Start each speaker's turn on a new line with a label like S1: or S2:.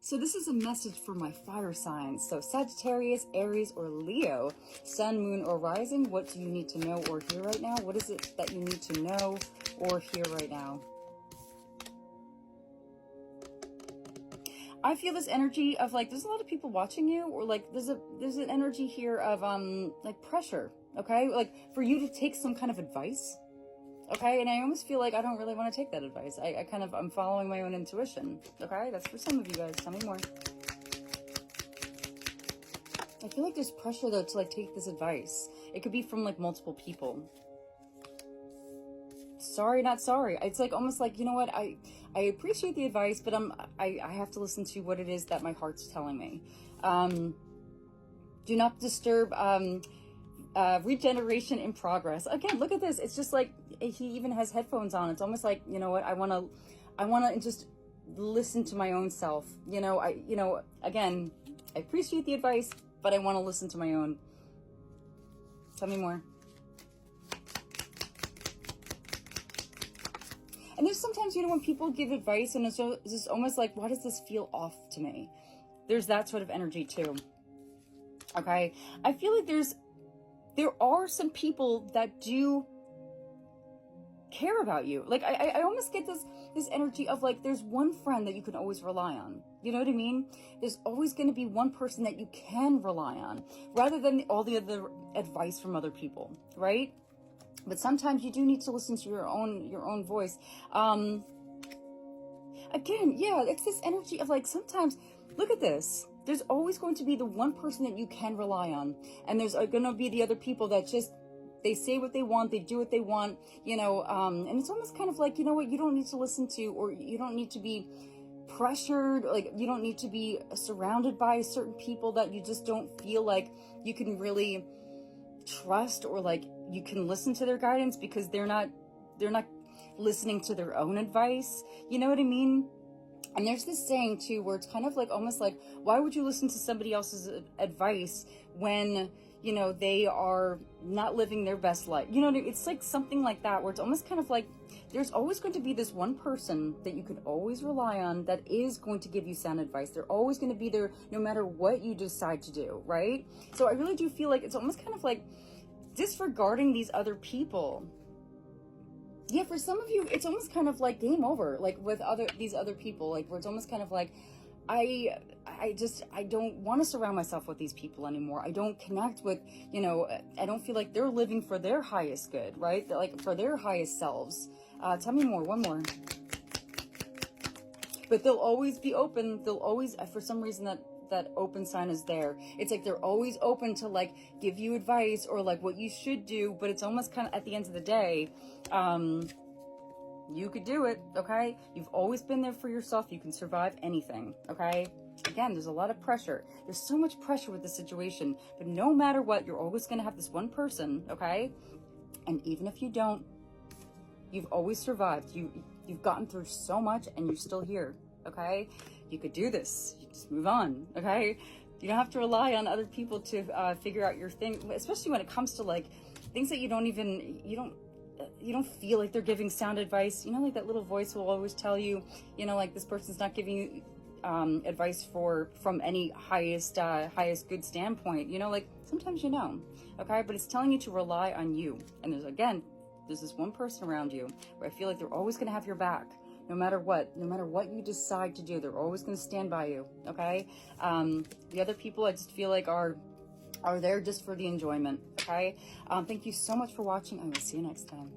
S1: So this is a message for my fire signs. So Sagittarius, Aries, or Leo, Sun, Moon, or Rising. What do you need to know or hear right now? What is it that you need to know or hear right now? I feel this energy of like, there's a lot of people watching you, or like there's an energy here of like pressure, okay? Like for you to take some kind of advice. Okay, and I almost feel like I don't really want to take that advice. I'm following my own intuition. Okay, that's for some of you guys. Tell me more. I feel like there's pressure though to like take this advice. It could be from like multiple people. Sorry, not sorry. It's like almost like, you know what, I appreciate the advice, but I have to listen to what it is that my heart's telling me. Do not disturb regeneration in progress. Again, look at this. It's just like he even has headphones on. It's almost like, you know what, I want to just listen to my own self. Again, I appreciate the advice, but I want to listen to my own. Tell me more. And there's sometimes, when people give advice and it's just almost like, why does this feel off to me? There's that sort of energy too. Okay. I feel like there are some people that do care about you. Like I almost get this energy of like, there's one friend that you can always rely on. You know what I mean? There's always going to be one person that you can rely on rather than all the other advice from other people, right? But sometimes you do need to listen to your own voice. Again, yeah, it's this energy of like, sometimes, look at this. There's always going to be the one person that you can rely on. And there's going to be the other people that just, they say what they want, they do what they want, and it's almost kind of like, you know what, you don't need to listen to, or you don't need to be pressured, like you don't need to be surrounded by certain people that you just don't feel like you can really trust, or like you can listen to their guidance because they're not listening to their own advice. You know what I mean? And there's this saying too, where it's kind of like, almost like, why would you listen to somebody else's advice when, they are not living their best life? It's like something like that, where it's almost kind of like, there's always going to be this one person that you can always rely on that is going to give you sound advice. They're always going to be there no matter what you decide to do, right? So I really do feel like it's almost kind of like disregarding these other people. Yeah, for some of you, it's almost kind of like game over, like with these other people, like where it's almost kind of like, I don't want to surround myself with these people anymore. I don't connect with, I don't feel like they're living for their highest good, right? Like for their highest selves. Tell me more, one more. But they'll always be open. They'll always, for some reason, that open sign is there. It's like they're always open to like give you advice or like what you should do, but it's almost kind of at the end of the day, you could do it, okay? You've always been there for yourself. You can survive anything, okay? Again, there's a lot of pressure. There's so much pressure with this situation, but no matter what, you're always going to have this one person, okay? And even if you don't, you've always survived. You've gotten through so much and you're still here, okay? You could do this. You just move on, okay? You don't have to rely on other people to figure out your thing, especially when it comes to like things that you don't feel like they're giving sound advice. Like that little voice will always tell you, like this person's not giving you advice from any highest good standpoint. Like sometimes okay? But it's telling you to rely on you. And there's this one person around you where I feel like they're always going to have your back. No matter what you decide to do, they're always going to stand by you, okay? The other people I just feel like are there just for the enjoyment, okay? Thank you so much for watching. I will see you next time.